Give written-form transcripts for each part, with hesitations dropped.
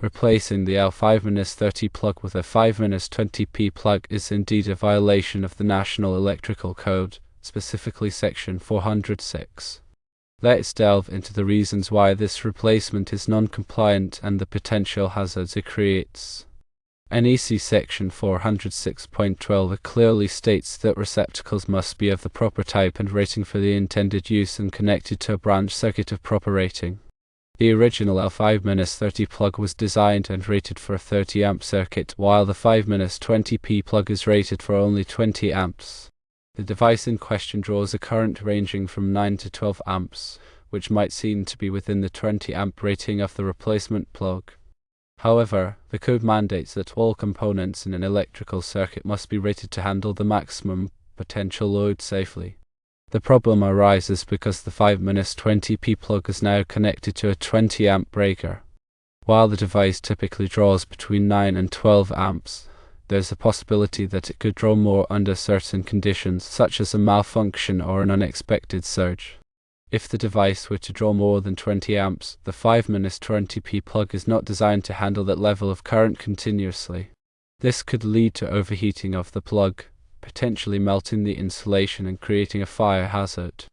Replacing the L5-30 plug with a 5-20P plug is indeed a violation of the National Electrical Code, specifically Section 406. Let's delve into the reasons why this replacement is non-compliant and the potential hazards it creates. NEC Section 406.12 clearly states that receptacles must be of the proper type and rating for the intended use and connected to a branch circuit of proper rating. The original L5-30 plug was designed and rated for a 30 amp circuit, while the 5-20P plug is rated for only 20 amps. The device in question draws a current ranging from 9 to 12 amps, which might seem to be within the 20 amp rating of the replacement plug. However, the code mandates that all components in an electrical circuit must be rated to handle the maximum potential load safely. The problem arises because the 5-20P plug is now connected to a 20 amp breaker. While the device typically draws between 9 and 12 amps, there's a possibility that it could draw more under certain conditions, such as a malfunction or an unexpected surge. If the device were to draw more than 20 amps, the 5-20P plug is not designed to handle that level of current continuously. This could lead to overheating of the plug, potentially melting the insulation and creating a fire hazard.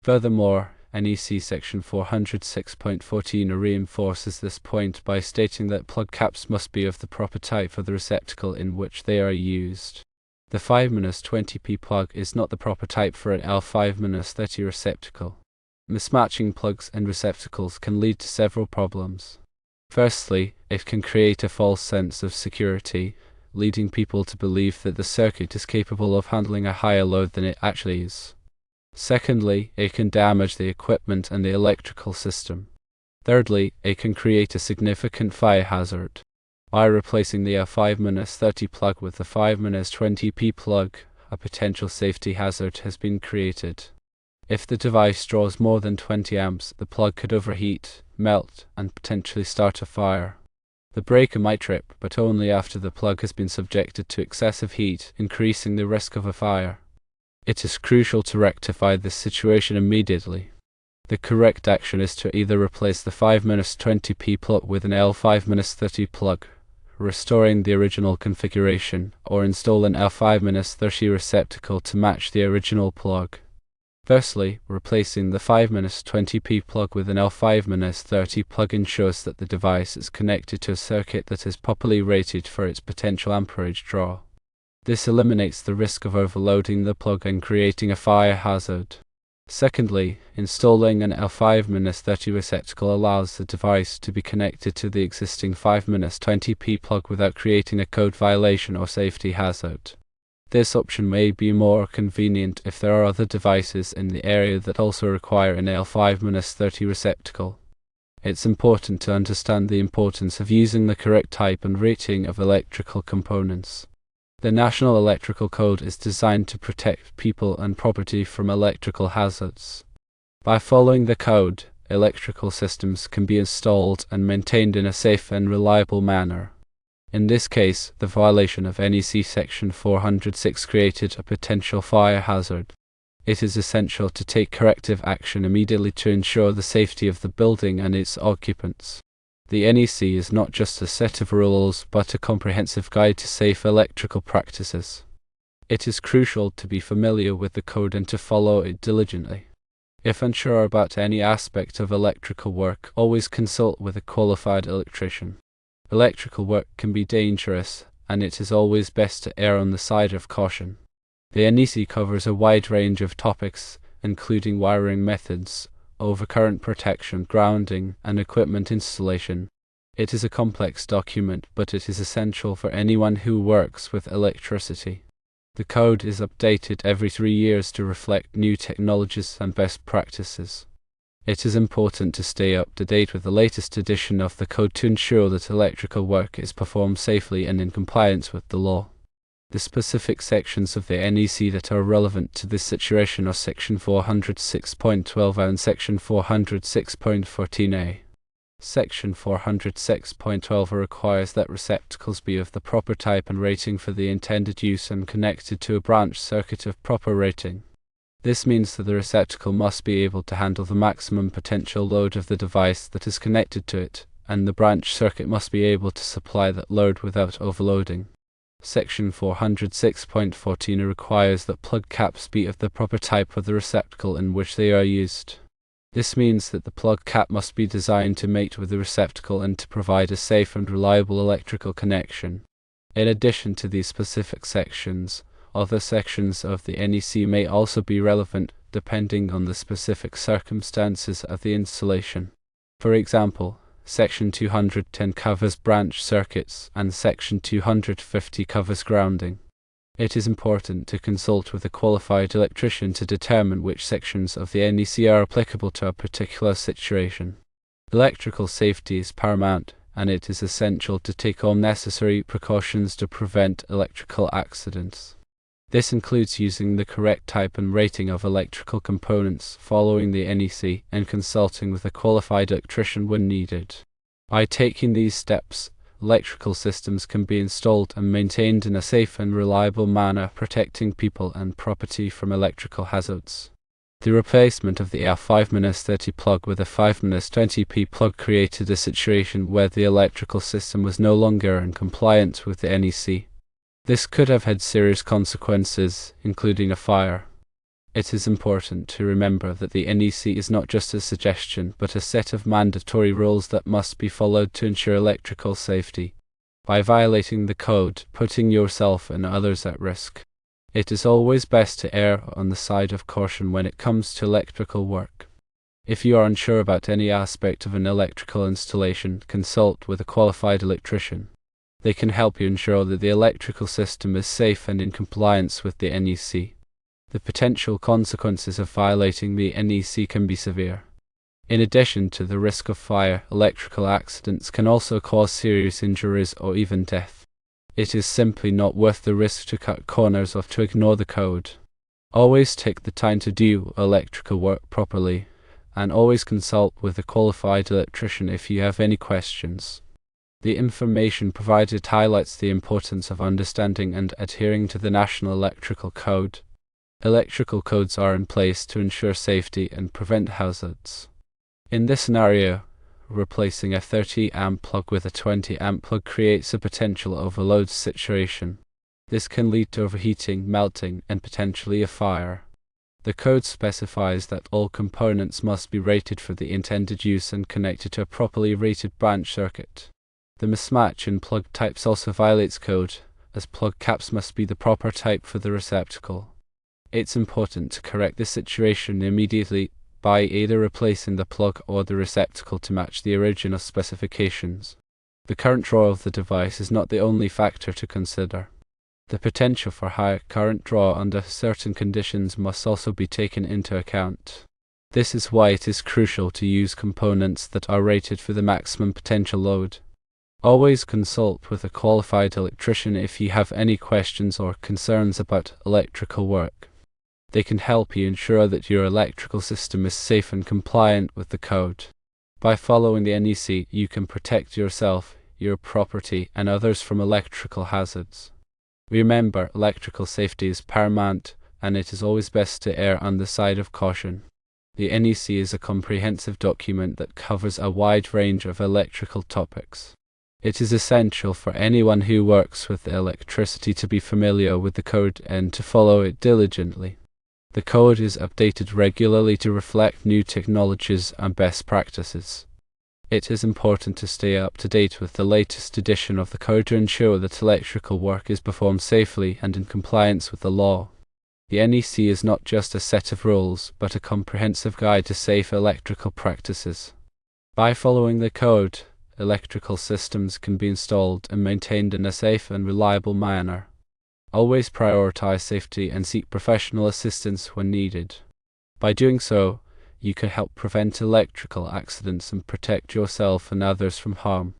Furthermore, NEC Section 406.14 reinforces this point by stating that plug caps must be of the proper type for the receptacle in which they are used. The 5-20P plug is not the proper type for an L5-30 receptacle. Mismatching plugs and receptacles can lead to several problems. Firstly, it can create a false sense of security, leading people to believe that the circuit is capable of handling a higher load than it actually is. Secondly, it can damage the equipment and the electrical system. Thirdly, it can create a significant fire hazard. By replacing the L5-30 plug with the 5-20P plug, a potential safety hazard has been created. If the device draws more than 20 amps, the plug could overheat, melt, and potentially start a fire. The breaker might trip, but only after the plug has been subjected to excessive heat, increasing the risk of a fire. It is crucial to rectify this situation immediately. The correct action is to either replace the 5-20P plug with an L5-30 plug, restoring the original configuration, or install an L5-30 receptacle to match the original plug. Firstly, replacing the 5-20P plug with an L5-30 plug ensures that the device is connected to a circuit that is properly rated for its potential amperage draw. This eliminates the risk of overloading the plug and creating a fire hazard. Secondly, installing an L5-30 receptacle allows the device to be connected to the existing 5-20P plug without creating a code violation or safety hazard. This option may be more convenient if there are other devices in the area that also require an L5-30 receptacle. It's important to understand the importance of using the correct type and rating of electrical components. The National Electrical Code is designed to protect people and property from electrical hazards. By following the code, electrical systems can be installed and maintained in a safe and reliable manner. In this case, the violation of NEC Section 406 created a potential fire hazard. It is essential to take corrective action immediately to ensure the safety of the building and its occupants. The NEC is not just a set of rules but a comprehensive guide to safe electrical practices. It is crucial to be familiar with the code and to follow it diligently. If unsure about any aspect of electrical work, always consult with a qualified electrician. Electrical work can be dangerous, and it is always best to err on the side of caution. The NEC covers a wide range of topics, including wiring methods, overcurrent protection, grounding, and equipment installation. It is a complex document, but it is essential for anyone who works with electricity. The code is updated every 3 years to reflect new technologies and best practices. It is important to stay up to date with the latest edition of the code to ensure that electrical work is performed safely and in compliance with the law. The specific sections of the NEC that are relevant to this situation are Section 406.12 and Section 406.14a. Section 406.12 requires that receptacles be of the proper type and rating for the intended use and connected to a branch circuit of proper rating. This means that the receptacle must be able to handle the maximum potential load of the device that is connected to it, and the branch circuit must be able to supply that load without overloading. Section 406.14 requires that plug caps be of the proper type for the receptacle in which they are used. This means that the plug cap must be designed to mate with the receptacle and to provide a safe and reliable electrical connection. In addition to these specific sections, other sections of the NEC may also be relevant depending on the specific circumstances of the installation. For example, Section 210 covers branch circuits and Section 250 covers grounding. It is important to consult with a qualified electrician to determine which sections of the NEC are applicable to a particular situation. Electrical safety is paramount, and it is essential to take all necessary precautions to prevent electrical accidents. This includes using the correct type and rating of electrical components, following the NEC, and consulting with a qualified electrician when needed. By taking these steps, electrical systems can be installed and maintained in a safe and reliable manner, protecting people and property from electrical hazards. The replacement of the L5-30 plug with a 5-20p plug created a situation where the electrical system was no longer in compliance with the NEC. This could have had serious consequences, including a fire. It is important to remember that the NEC is not just a suggestion, but a set of mandatory rules that must be followed to ensure electrical safety. By violating the code, putting yourself and others at risk. It is always best to err on the side of caution when it comes to electrical work. If you are unsure about any aspect of an electrical installation, consult with a qualified electrician. They can help you ensure that the electrical system is safe and in compliance with the NEC. The potential consequences of violating the NEC can be severe. In addition to the risk of fire, electrical accidents can also cause serious injuries or even death. It is simply not worth the risk to cut corners or to ignore the code. Always take the time to do electrical work properly, and always consult with a qualified electrician if you have any questions. The information provided highlights the importance of understanding and adhering to the National Electrical Code. Electrical codes are in place to ensure safety and prevent hazards. In this scenario, replacing a 30 amp plug with a 20 amp plug creates a potential overload situation. This can lead to overheating, melting, and potentially a fire. The code specifies that all components must be rated for the intended use and connected to a properly rated branch circuit. The mismatch in plug types also violates code, as plug caps must be the proper type for the receptacle. It's important to correct this situation immediately by either replacing the plug or the receptacle to match the original specifications. The current draw of the device is not the only factor to consider. The potential for high current draw under certain conditions must also be taken into account. This is why it is crucial to use components that are rated for the maximum potential load. Always consult with a qualified electrician if you have any questions or concerns about electrical work. They can help you ensure that your electrical system is safe and compliant with the code. By following the NEC, you can protect yourself, your property, and others from electrical hazards. Remember, electrical safety is paramount, and it is always best to err on the side of caution. The NEC is a comprehensive document that covers a wide range of electrical topics. It is essential for anyone who works with electricity to be familiar with the code and to follow it diligently. The code is updated regularly to reflect new technologies and best practices. It is important to stay up to date with the latest edition of the code to ensure that electrical work is performed safely and in compliance with the law. The NEC is not just a set of rules, but a comprehensive guide to safe electrical practices. By following the code, electrical systems can be installed and maintained in a safe and reliable manner. Always prioritize safety and seek professional assistance when needed. By doing so, you can help prevent electrical accidents and protect yourself and others from harm.